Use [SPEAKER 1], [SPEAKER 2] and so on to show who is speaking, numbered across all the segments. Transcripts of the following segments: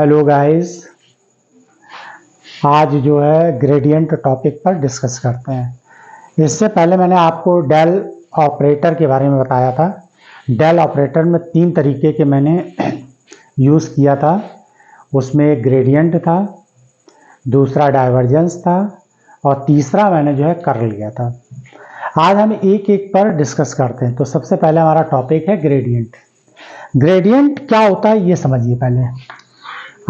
[SPEAKER 1] Hello guys, आज जो है ग्रेडियंट टॉपिक पर डिस्कस करते हैं। इससे पहले मैंने आपको डेल ऑपरेटर के बारे में बताया था। डेल ऑपरेटर में 3 तरीके के मैंने यूज़ किया था। उसमें एक ग्रेडियंट था, दूसरा डाइवर्जेंस था और तीसरा मैंने जो है कर लिया था। आज हम एक एक पर डिस्कस करते हैं। तो सबसे पहले हमारा टॉपिक है ग्रेडियंट। ग्रेडियंट क्या होता है ये समझिए। पहले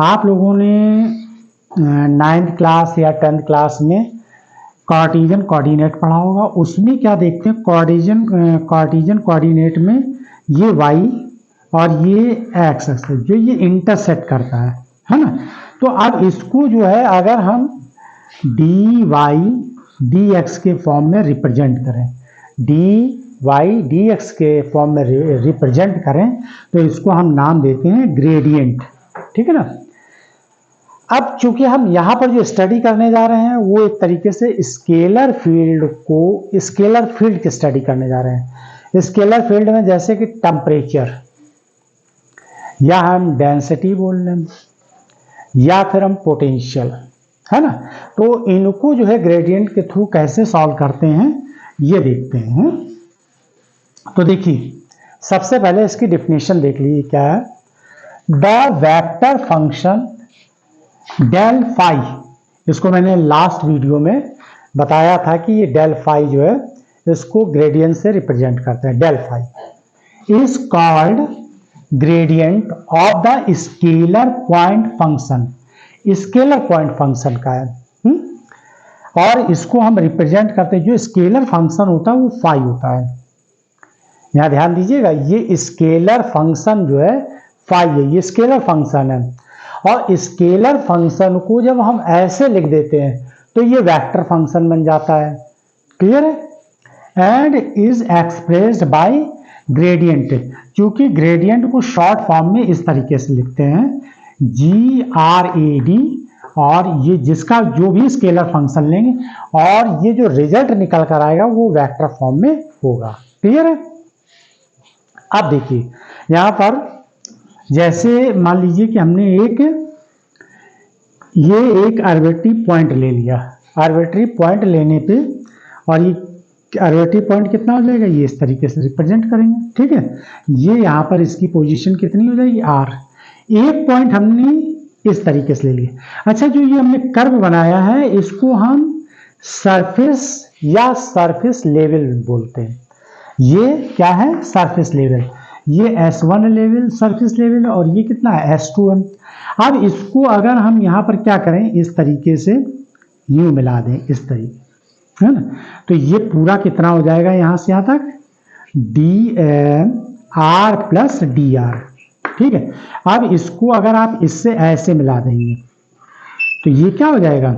[SPEAKER 1] आप लोगों ने 9th क्लास या 10th क्लास में कार्टेशियन कोऑर्डिनेट पढ़ा होगा। उसमें क्या देखते हैं, कार्टेशियन कोऑर्डिनेट में ये y और ये x जो ये इंटरसेक्ट करता है ना। तो अब इसको जो है अगर हम dy dx के फॉर्म में रिप्रेजेंट करें, dy dx के फॉर्म में रिप्रेजेंट करें तो इसको हम नाम देते हैं ग्रेडियंट। ठीक है ना। अब चूंकि हम यहाँ पर जो स्टडी करने जा रहे हैं वो एक तरीके से स्केलर फील्ड की स्टडी करने जा रहे हैं। स्केलर फील्ड में जैसे कि टेम्परेचर या हम डेंसिटी बोल लें या फिर हम पोटेंशियल, है ना। तो इनको जो है ग्रेडियंट के थ्रू कैसे सॉल्व करते हैं ये देखते हैं। तो देखिए, सबसे पहले इसकी डेफिनेशन देख लीजिए क्या है। The vector function del phi, इसको मैंने लास्ट वीडियो में बताया था कि ये डेल फाई जो है इसको ग्रेडियंट से रिप्रेजेंट करते हैं। Del phi is called gradient of the scalar point function. Scalar point function का है और इसको हम रिप्रेजेंट करते हैं। जो स्केलर फंक्शन होता है वो फाई होता है। यहां ध्यान दीजिएगा, ये स्केलर फंक्शन जो है फाई है, ये स्केलर फंक्शन है। और स्केलर फंक्शन को जब हम ऐसे लिख देते हैं तो ये वेक्टर फंक्शन बन जाता है। क्लियर है। And is expressed by gradient, क्योंकि ग्रेडियंट को शॉर्ट फॉर्म में इस तरीके से लिखते हैं GRAD, और ये जिसका जो भी स्केलर फंक्शन लेंगे और ये जो रिजल्ट निकल कर आएगा वो वेक्टर फॉर्म में होगा। क्लियर है। अब देखिए यहां पर जैसे मान लीजिए कि हमने एक आर्बिट्री पॉइंट ले लिया। आर्बिट्री पॉइंट लेने पे और ये आर्बिट्री पॉइंट कितना हो जाएगा, ये इस तरीके से रिप्रेजेंट करेंगे। ठीक है। ये यहाँ पर इसकी पोजीशन कितनी हो जाएगी, r। एक पॉइंट हमने इस तरीके से ले लिया। अच्छा, जो ये हमने कर्व बनाया है इसको हम सरफेस या सरफेस लेवल बोलते हैं। ये क्या है, सरफेस लेवल। ये S1 लेवल सरफेस लेवल और ये कितना है, S2 है। अब इसको अगर हम यहाँ पर क्या करें, इस तरीके से यूं मिला दें, इस तरीके, है ना। तो ये पूरा कितना हो जाएगा यहाँ से यहाँ तक, DR प्लस DR। ठीक है। अब इसको अगर आप इससे ऐसे मिला देंगे तो ये क्या हो जाएगा,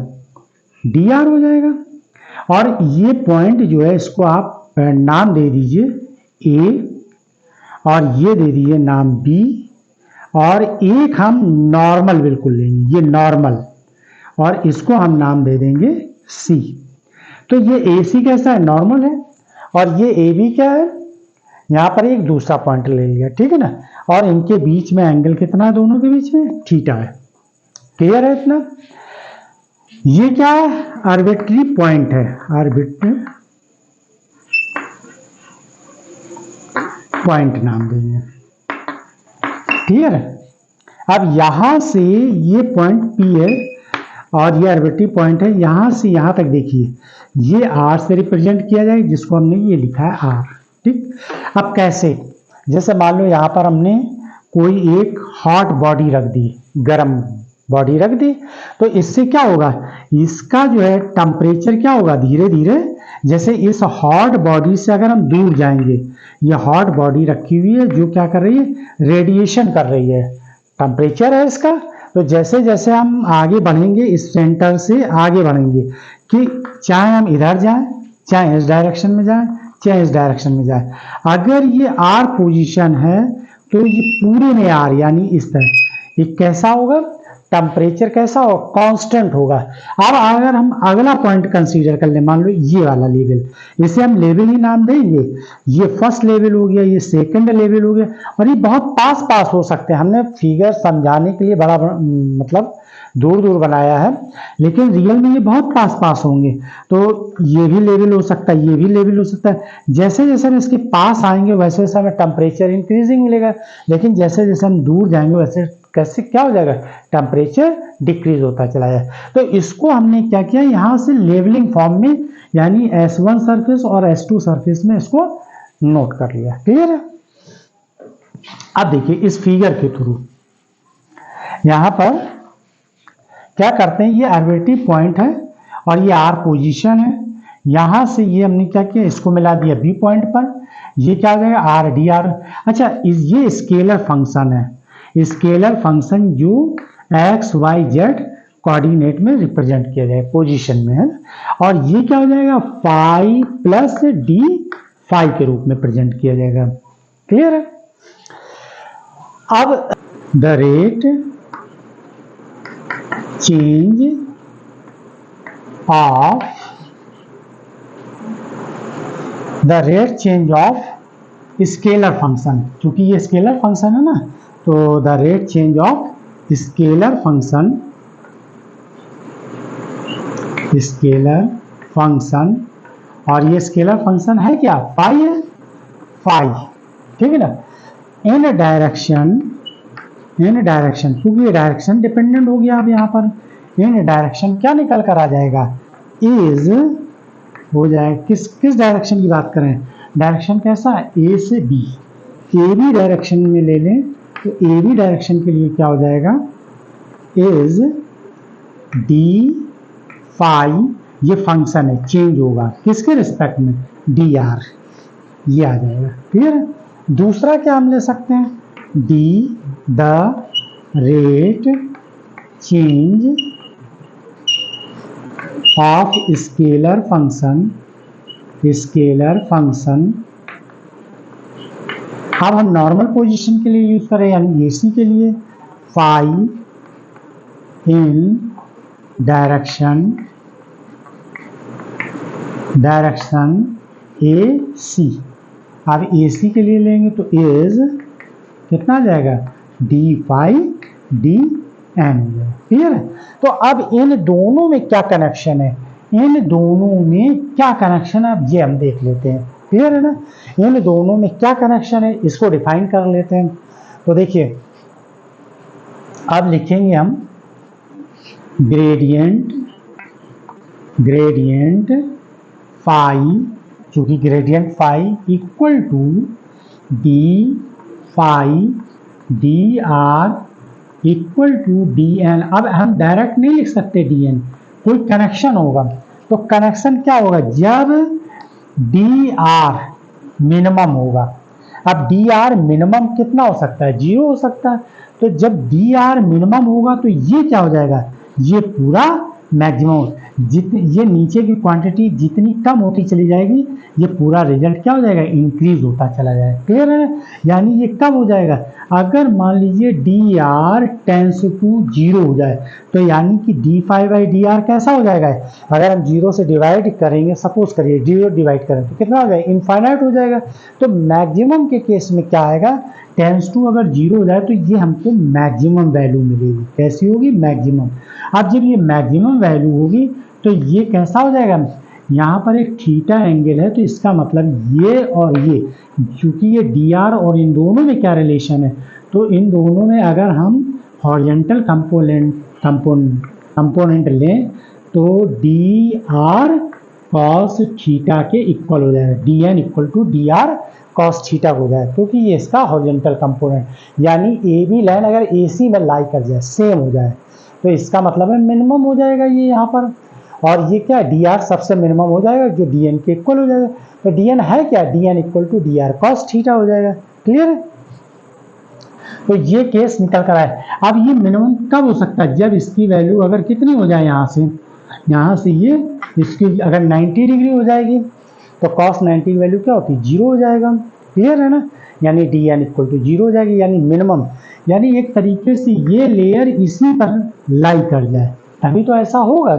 [SPEAKER 1] DR हो जाएगा। और ये पॉइंट जो है इसको आप नाम दे दीजिए A और ये दे दीजिए नाम B, और एक हम नॉर्मल बिल्कुल लेंगे, ये नॉर्मल, और इसको हम नाम दे देंगे C। तो ये AC कैसा है, नॉर्मल है, और ये AB क्या है, यहाँ पर एक दूसरा पॉइंट ले लिया। ठीक है ना। और इनके बीच में एंगल कितना है, दोनों के बीच में थीटा है। क्लियर है इतना। ये क्या है, आर्बिट्री पॉइंट है, आर्बिट्री पॉइंट नाम देंगे। क्लियर है। अब यहां से ये पॉइंट P है और ये आर्बिट्री पॉइंट है। यहां से यहां तक देखिए ये R से रिप्रेजेंट किया जाएगा, जिसको हमने ये लिखा है R। ठीक। अब कैसे, जैसे मान लो यहां पर हमने कोई एक हॉट बॉडी रख दी, गर्म बॉडी रख दी, तो इससे क्या होगा, इसका जो है टेम्परेचर क्या होगा, धीरे धीरे जैसे इस हॉट बॉडी से अगर हम दूर जाएंगे, ये हॉट बॉडी रखी हुई है जो क्या कर रही है, रेडिएशन कर रही है, टेम्परेचर है इसका। तो जैसे जैसे हम आगे बढ़ेंगे, इस सेंटर से आगे बढ़ेंगे कि चाहे हम इधर जाएं, चाहे इस डायरेक्शन में जाएं, चाहे इस डायरेक्शन में जाएं, अगर ये R पोजीशन है तो ये पूरे में R, यानी इस तरह ये कैसा होगा, टेम्परेचर कैसा हो, कांस्टेंट होगा। अब अगर हम अगला पॉइंट कंसीडर कर ले, मान लो ये वाला लेवल, इसे हम लेवल ही नाम देंगे। ये फर्स्ट लेवल हो गया, ये सेकंड लेवल हो गया, और ये बहुत पास पास हो सकते हैं। हमने फिगर समझाने के लिए बड़ा मतलब दूर दूर बनाया है, लेकिन रियल में ये बहुत पास पास होंगे। तो ये भी लेवल हो सकता है, ये भी लेवल हो सकता है। जैसे जैसे हम इसके पास आएंगे वैसे वैसे हमें टेम्परेचर इंक्रीजिंग मिलेगा, लेकिन जैसे जैसे हम दूर जाएंगे वैसे कैसे क्या हो जाएगा, टेम्परेचर डिक्रीज होता चला जाए। तो इसको हमने क्या किया, यहाँ से लेवलिंग फॉर्म में, यानी S1 सरफेस और S2 सरफेस में इसको नोट कर लिया। क्लियर है? अब देखिए इस फिगर के थ्रू यहां पर क्या करते हैं, ये आर्बिट्रेरी पॉइंट है और ये R पोजीशन है। यहां से ये हमने क्या किया, इसको मिला दिया B पॉइंट पर, ये क्या हो जाएगा R dr। अच्छा, ये स्केलर फंक्शन है, स्केलर फंक्शन जो x y z कोऑर्डिनेट में रिप्रेजेंट किया जाए पोजीशन में है, और ये क्या हो जाएगा फाई प्लस डी फाई के रूप में प्रेजेंट किया जाएगा। क्लियर है? अब the rate change of scalar function, क्योंकि ये स्केलर फंक्शन है ना, तो the rate change of scalar function, और ये स्केलर फंक्शन है क्या, फाई है, फाई। ठीक है ना? इन डायरेक्शन, क्योंकि ये डायरेक्शन डिपेंडेंट हो गया। अब यहाँ पर इन डायरेक्शन क्या निकल कर आ जाएगा, इज हो जाए किस डायरेक्शन की बात करें, डायरेक्शन कैसा है, ए से बी, ए बी डायरेक्शन में ले लें तो ए बी डायरेक्शन के लिए क्या हो जाएगा, इज डी फाई, ये फंक्शन है, चेंज होगा किसके रिस्पेक्ट में, डी आर, ये आ जाएगा। क्लियर है? दूसरा क्या हम ले सकते हैं, D the rate change of scalar function. अब हम नॉर्मल पोजीशन के लिए यूज करें, यानी एसी के लिए, फाई इन डायरेक्शन ए सी। अब ए सी के लिए लेंगे तो इज कितना आ जाएगा, d phi d n. Clear है? तो अब इन दोनों में क्या कनेक्शन है, अब ये हम देख लेते हैं। क्लियर है ना? इन दोनों में क्या कनेक्शन है, इसको डिफाइन कर लेते हैं। तो देखिए अब लिखेंगे हम ग्रेडियंट फाई, क्योंकि gradient phi equal to d phi d r equal to d n. अब हम डायरेक्ट नहीं लिख सकते डी एन, कोई कनेक्शन होगा। तो कनेक्शन क्या होगा, जब डी आर मिनिमम होगा। अब डी आर मिनिमम कितना हो सकता है, 0 हो सकता है। तो जब डी आर मिनिमम होगा तो ये क्या हो जाएगा, ये पूरा मैक्सिमम, ये नीचे की क्वांटिटी जितनी कम होती चली जाएगी, ये पूरा रिजल्ट क्या हो जाएगा, इंक्रीज होता चला जाएगा। क्लियर है? यानी ये कब हो जाएगा, अगर मान लीजिए डी आर टेंस टू 0 हो जाए, तो यानी कि d phi by d r कैसा हो जाएगा, अगर हम 0 से डिवाइड करेंगे, सपोज करिए 0 डिवाइड करें तो कितना हो जाएगा, इनफाइनाइट हो जाएगा। तो मैक्सिमम के केस में क्या आएगा, टेंस टू अगर 0 हो जाए तो ये हमको मैक्सिमम वैल्यू मिलेगी। कैसी होगी, मैक्सिमम। अब जब ये मैक्सिमम वैल्यू होगी तो ये कैसा हो जाएगा, यहाँ पर एक थीटा एंगल है, तो इसका मतलब ये और ये, क्योंकि ये डी आर और इन दोनों में क्या रिलेशन है, तो इन दोनों में अगर हम हॉरिजॉन्टल कंपोनेंट लें तो डी आर कॉस थीटा के इक्वल हो जाएगा, d n equal to d r cos theta हो जाए, क्योंकि ये इसका हॉरिजॉन्टल कंपोनेंट, यानी ए बी लाइन अगर ए सी में लाई कर जाए, सेम हो जाए, तो इसका मतलब है मिनिमम हो जाएगा ये यहाँ पर। और ये क्या है, डी आर सबसे मिनिमम हो जाएगा जो डी एन के इक्वल हो जाएगा। तो डी एन है क्या, d n equal to d r cos theta हो जाएगा। क्लियर है? तो ये केस निकल कर आए। अब ये मिनिमम कब हो सकता है, जब इसकी वैल्यू अगर कितनी हो जाए, यहाँ से ये इसकी अगर 90 डिग्री हो जाएगी तो कॉस 90 की वैल्यू क्या होती है, 0 हो जाएगा। क्लियर है ना? यानी डी एन इक्वल टू 0 हो जाएगी, यानी मिनिमम। यानी एक तरीके से ये लेयर इसी पर लाई कर जाए, तभी तो ऐसा होगा।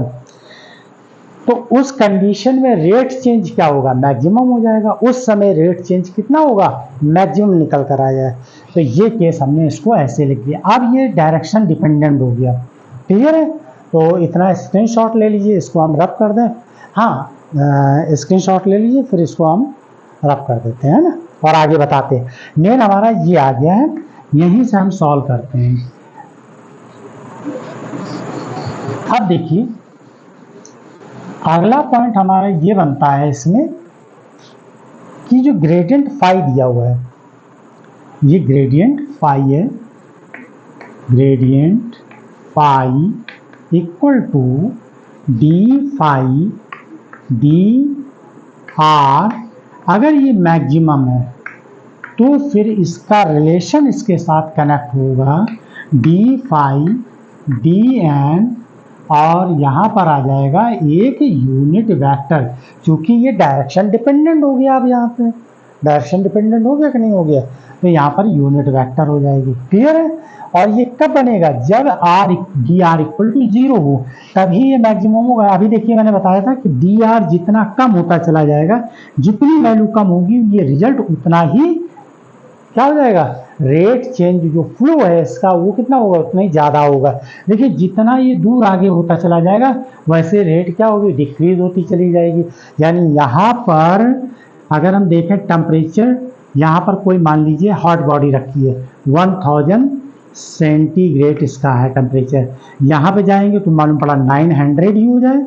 [SPEAKER 1] तो उस कंडीशन में रेट चेंज क्या होगा, मैक्सिमम हो जाएगा। उस समय रेट चेंज कितना होगा, मैक्सिमम निकल कर आ जाए। तो ये केस हमने इसको ऐसे लिख दिया। अब ये डायरेक्शन डिपेंडेंट हो गया, क्लियर है। तो इतना स्क्रीनशॉट ले लीजिए, इसको हम रब कर दें। हाँ, स्क्रीनशॉट ले लीजिए, फिर इसको हम रब कर देते हैं ना, और आगे बताते हैं। मेन हमारा ये आ गया है, यहीं से हम सॉल्व करते हैं। अब देखिए अगला पॉइंट हमारा ये बनता है इसमें कि जो ग्रेडियंट फाई दिया हुआ है, ये ग्रेडियंट फाई है, gradient phi equal to d phi d r. अगर ये मैक्सिमम है तो फिर इसका रिलेशन इसके साथ कनेक्ट होगा डी फाई डी एन, और यहाँ पर आ जाएगा एक यूनिट वेक्टर, क्योंकि ये डायरेक्शन डिपेंडेंट हो गया। अब यहाँ पे डायरेक्शन डिपेंडेंट हो गया कि नहीं हो गया, तो यहाँ पर यूनिट वेक्टर हो जाएगी, क्लियर है। और ये कब बनेगा, जब r d r equal to 0 हो, तभी ये मैक्सिमम होगा। अभी देखिए मैंने बताया था कि डी आर जितना कम होता चला जाएगा, जितनी वैल्यू कम होगी ये रिजल्ट उतना ही क्या हो जाएगा, रेट चेंज जो फ्लो है इसका वो कितना होगा, उतना ही ज़्यादा होगा। देखिए जितना ये दूर आगे होता चला जाएगा वैसे रेट क्या होगी, डिक्रीज होती चली जाएगी। यानी यहाँ पर अगर हम देखें टेम्परेचर, यहाँ पर कोई मान लीजिए हॉट बॉडी रखी है, 1000 सेंटीग्रेड इसका है टेम्परेचर। यहाँ पे जाएंगे तो मालूम पड़ा 900 ही हो जाए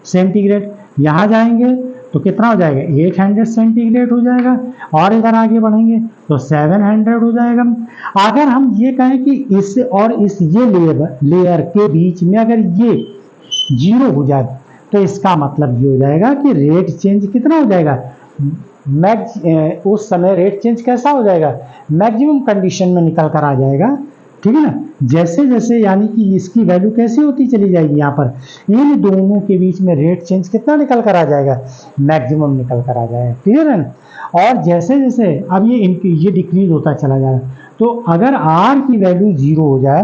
[SPEAKER 1] सेंटीग्रेड। यहाँ जाएंगे तो कितना हो जाएगा, 800 सेंटीग्रेड हो जाएगा। और इधर आगे बढ़ेंगे तो 700 हो जाएगा। अगर हम ये कहें कि इस और इस ये लेयर के बीच में अगर ये 0 हो जाए, तो इसका मतलब ये हो जाएगा कि रेट चेंज कितना हो जाएगा, उस समय रेट चेंज कैसा हो जाएगा, मैक्सिमम कंडीशन में निकल कर आ जाएगा, ठीक है ना। जैसे जैसे यानी कि इसकी वैल्यू कैसी होती चली जाएगी, यहाँ पर इन दोनों के बीच में रेट चेंज कितना निकल कर आ जाएगा, मैक्सिमम निकल कर आ जाएगा, क्लियर है ना। और जैसे जैसे अब ये डिक्रीज होता चला जाएगा, तो अगर आर की वैल्यू 0 हो जाए,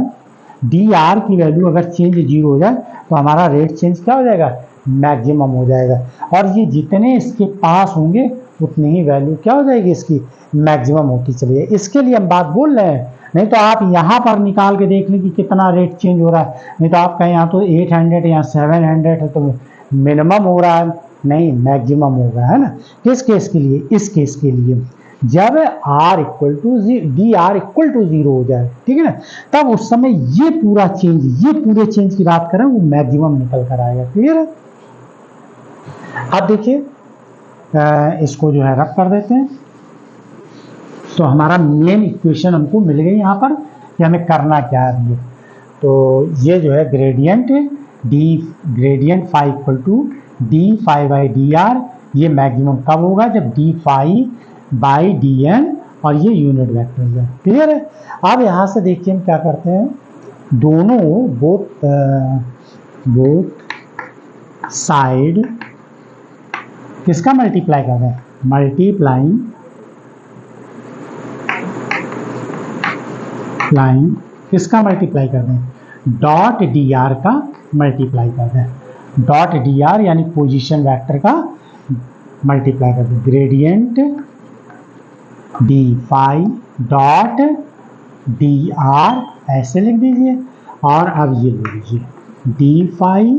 [SPEAKER 1] डी आर की वैल्यू अगर चेंज 0 हो जाए, तो हमारा रेट चेंज क्या हो जाएगा, मैक्सिमम हो जाएगा। और ये जितने इसके पास होंगे उतनी ही वैल्यू क्या हो जाएगी, इसकी मैक्सिमम होती चली जाएगी। इसके लिए हम बात बोल रहे हैं, नहीं तो आप यहाँ पर निकाल के देख लें कि कितना रेट चेंज हो रहा है। नहीं तो आप कहें यहाँ तो 800 या 700 है तो मिनिमम हो रहा है, नहीं मैक्सिमम होगा, है ना। किस केस के लिए, इस केस के लिए जब r equal to d r equal to 0 हो जाए, ठीक है ना, तब उस समय ये पूरा चेंज, ये पूरे चेंज की बात करें वो मैक्सिमम निकल कर आएगा, क्लियर है। अब देखिए इसको जो है रब कर देते हैं, तो हमारा मेन इक्वेशन हमको मिल गई यहाँ पर कि हमें करना क्या है ये। तो ये जो है gradient phi equal to d phi by d r, ये मैक्सिमम कब होगा, जब d phi by d n और ये यूनिट वेक्टर है, क्लियर है। अब यहाँ से देखिए हम क्या करते हैं, दोनों बोथ साइड किसका मल्टीप्लाई कर रहे हैं, मल्टीप्लाइंग किसका मल्टीप्लाई कर दें, डॉट डी आर का मल्टीप्लाई कर दें। डॉट डी आर यानी पोजीशन वेक्टर का मल्टीप्लाई कर दें। Gradient d phi dot d r ऐसे लिख दीजिए, और अब ये लिख लीजिए d phi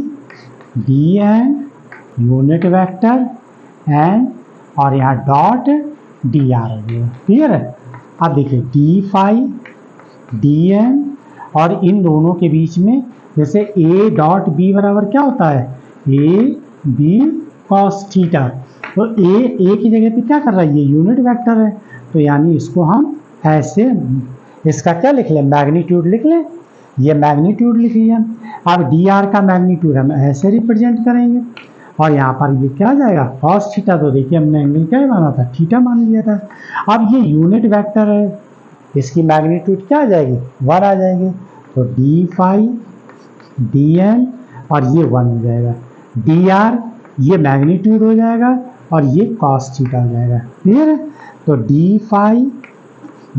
[SPEAKER 1] d n unit vector n, और यहाँ डॉट डी आर हो गया, क्लियर है। अब देखिए डी फाई डी एन, और इन दोनों के बीच में जैसे ए डॉट बी बराबर क्या होता है, ए बी कॉस थीटा, तो ए की जगह पे क्या कर रहा है, ये यूनिट वेक्टर है, तो यानी इसको हम ऐसे, इसका क्या लिख लें, मैग्नीट्यूड लिख लें, ये मैग्नीट्यूड लिख लिया। अब डी आर का मैग्नीट्यूड हम ऐसे रिप्रेजेंट करेंगे, और यहाँ पर ये क्या आ जाएगा, कॉस थीटा, तो देखिए हमने एंगल क्या माना था, थीटा मान लिया था। अब ये यूनिट वेक्टर है, इसकी मैग्नीट्यूड क्या आ जाएगी, 1 आ जाएगी, तो डी फाई डी एन और ये 1 हो जाएगा, डी आर ये मैग्नीट्यूड हो जाएगा और ये कॉस थीटा हो जाएगा, क्लियर है। तो डी फाई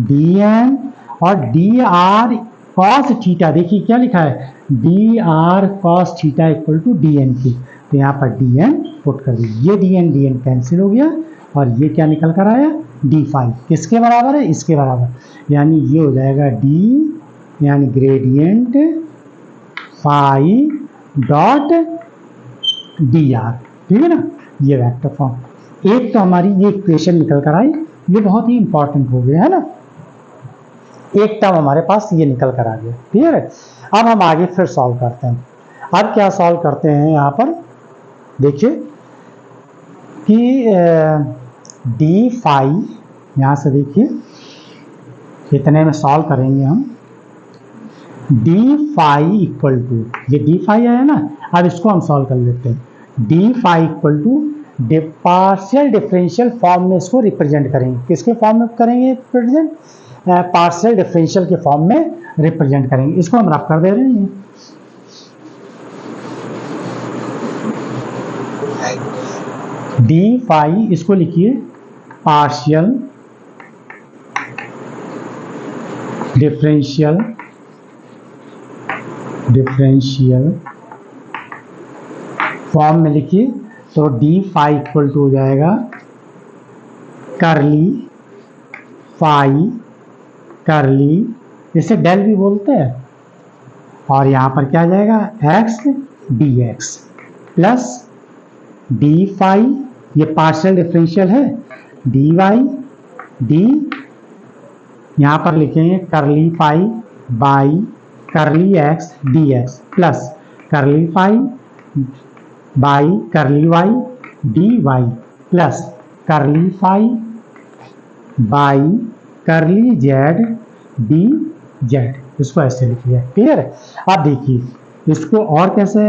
[SPEAKER 1] डी एन और डी आर कॉस थीटा, देखिए क्या लिखा है, d r cos theta equal to d n के, तो यहाँ पर डी एन पुट कर दीजिए, ये डी एन कैंसिल हो गया और ये क्या निकल कर आया, डी फाई किसके बराबर है, इसके बराबर, यानी ये हो जाएगा डी यानी gradient phi dot d r, ठीक है ना, ये वेक्टर फॉर्म। एक तो हमारी ये इक्वेशन निकल कर आई, ये बहुत ही इंपॉर्टेंट हो गया है ना, एक टर्म हमारे पास ये निकल कर आ गया, क्लियर है। अब हम आगे फिर सॉल्व करते हैं। अब क्या सॉल्व करते हैं, यहाँ पर देखिए कि डी फाई, यहाँ से देखिए इतने में सॉल्व करेंगे हम, डी फाई इक्वल टू, ये डी फाई आया ना, अब इसको हम सॉल्व कर लेते हैं। D phi equal to partial differential form में इसको रिप्रेजेंट करेंगे, किसके फॉर्म में करेंगे रिप्रेजेंट, पार्शियल डिफरेंशियल के फॉर्म में रिप्रेजेंट करेंगे। इसको हम रफ कर दे रहे हैं, डी फाई, इसको लिखिए पार्शियल डिफरेंशियल फॉर्म में लिखिए, तो डी फाई इक्वल टू हो जाएगा करली फाई करली, इसे डेल भी बोलते हैं, और यहाँ पर क्या आ जाएगा x d x plus d phi, ये पार्शियल डिफरेंशियल है, डी वाई डी, यहाँ पर लिखेंगे curly phi by curly x d x plus curly phi by curly y d y plus curly phi by curly z d z, इसको ऐसे लिखिए, clear है। अब देखिए इसको और कैसे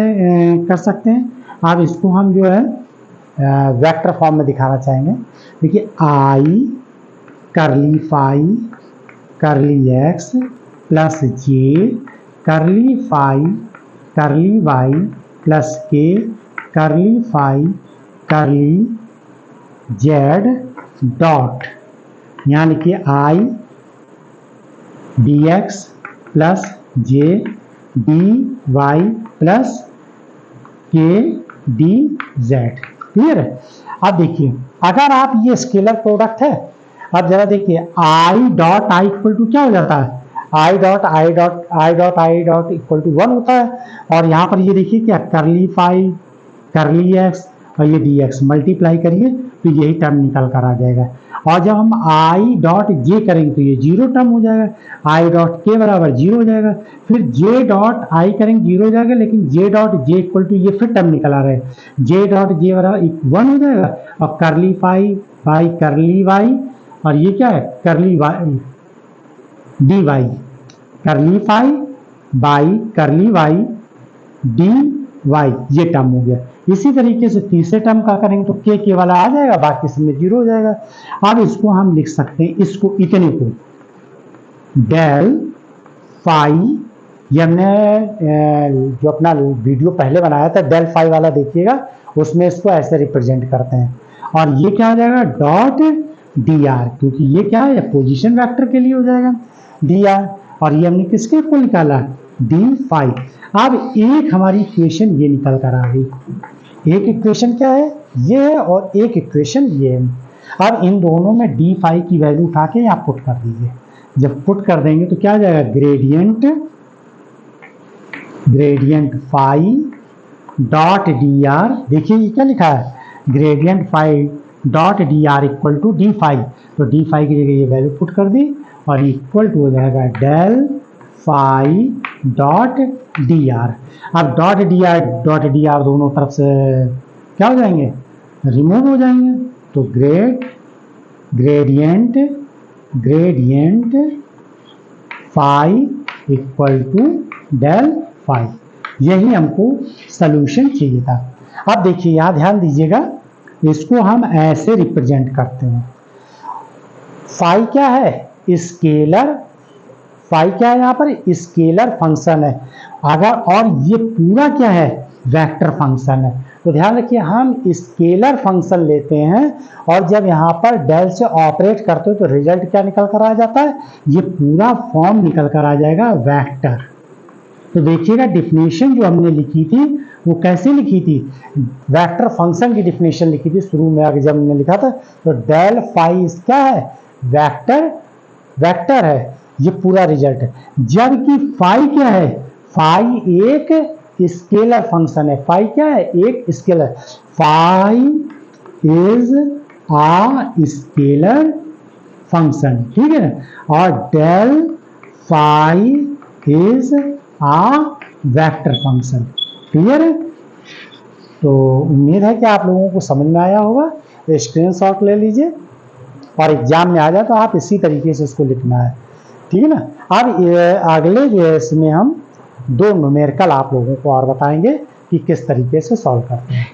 [SPEAKER 1] कर सकते हैं, अब इसको हम जो है वेक्टर फॉर्म में दिखाना चाहेंगे। देखिए आई करली फाई करली एक्स प्लस जे करली फाई करली वाई प्लस के करली फाई करली जेड डॉट, यहाँ लिखिए i d x plus j d y plus k d z, clear है। अब देखिए अगर आप ये स्केलर प्रोडक्ट है, अब जरा देखिए i dot i equal to क्या हो जाता है, i dot i dot i dot i dot equal to 1 होता है, और यहाँ पर ये देखिए क्या करली फाई करली एक्स और ये डी एक्स मल्टीप्लाई करिए तो यही टर्म निकल कर आ जाएगा, और जब हम आई डॉट जे करेंगे तो ये जीरो टर्म हो जाएगा, आई डॉट के बराबर जीरो हो जाएगा, फिर जे डॉट आई करेंगे जीरो हो जाएगा, लेकिन j dot j equal to ये फिर टर्म निकल आ रहा है, जे डॉट जे बराबर 1 हो जाएगा, और करली फाई बाई करली वाई, और ये क्या है curly y d y, curly phi by curly y d y, ये टर्म हो गया। इसी तरीके से तीसरे टर्म का करेंगे तो के वाला आ जाएगा, बाकी सब में जीरो हो जाएगा। अब इसको हम लिख सकते हैं, इसको इतने को डेल फाई, ये हमने जो अपना वीडियो पहले बनाया था डेल फाई वाला देखिएगा, उसमें इसको ऐसे रिप्रेजेंट करते हैं, और ये क्या हो जाएगा डॉट डी आर, क्योंकि ये क्या है पोजीशन वेक्टर के लिए हो जाएगा डी आर, और ये हमने किसके को निकाला डी फाई। अब एक हमारी इक्वेशन ये निकल कर आ गई, एक इक्वेशन क्या है ये है और एक इक्वेशन ये है। अब इन दोनों में डी फाई की वैल्यू उठा के यहाँ पुट कर दीजिए, जब पुट कर देंगे तो क्या आ जाएगा gradient phi dot d r, देखिए ये क्या लिखा है gradient phi dot d r equal to d phi, तो डी फाई की जगह ये वैल्यू पुट कर दी और इक्वल टू हो जाएगा del phi dot d r. अब डॉट डी आर दोनों तरफ से क्या हो जाएंगे रिमूव हो जाएंगे, तो gradient phi equal to del phi, यही हमको सॉल्यूशन चाहिए था। अब देखिए यहाँ ध्यान दीजिएगा, इसको हम ऐसे रिप्रेजेंट करते हैं, फाई क्या है स्केलर, फाई क्या है यहाँ पर स्केलर फंक्शन है, अगर और ये पूरा क्या है वेक्टर फंक्शन है, तो ध्यान रखिए हम स्केलर फंक्शन लेते हैं और जब यहाँ पर डेल से ऑपरेट करते हो तो रिजल्ट क्या निकल कर आ जाता है, ये पूरा फॉर्म निकल कर आ जाएगा वेक्टर। तो देखिएगा डेफिनेशन जो हमने लिखी थी वो कैसे लिखी थी, वेक्टर फंक्शन की डेफिनेशन लिखी थी शुरू में आगे जब हमने लिखा था। तो डेल फाई क्या है, वेक्टर, वेक्टर है, ये पूरा रिजल्ट है। जबकि फाई क्या है, फाई एक स्केलर फंक्शन है। फाई क्या है, एक scalar, phi is a scalar function, ठीक है ना। और del phi is a vector function, clear है। तो उम्मीद है कि आप लोगों को समझ में आया होगा। तो स्क्रीनशॉट ले लीजिए और एग्जाम में आ जाए तो आप इसी तरीके से इसको लिखना है, ठीक है ना। अब अगले जो है इसमें हम दो न्यूमेरिकल आप लोगों को और बताएंगे कि किस तरीके से सॉल्व करते हैं।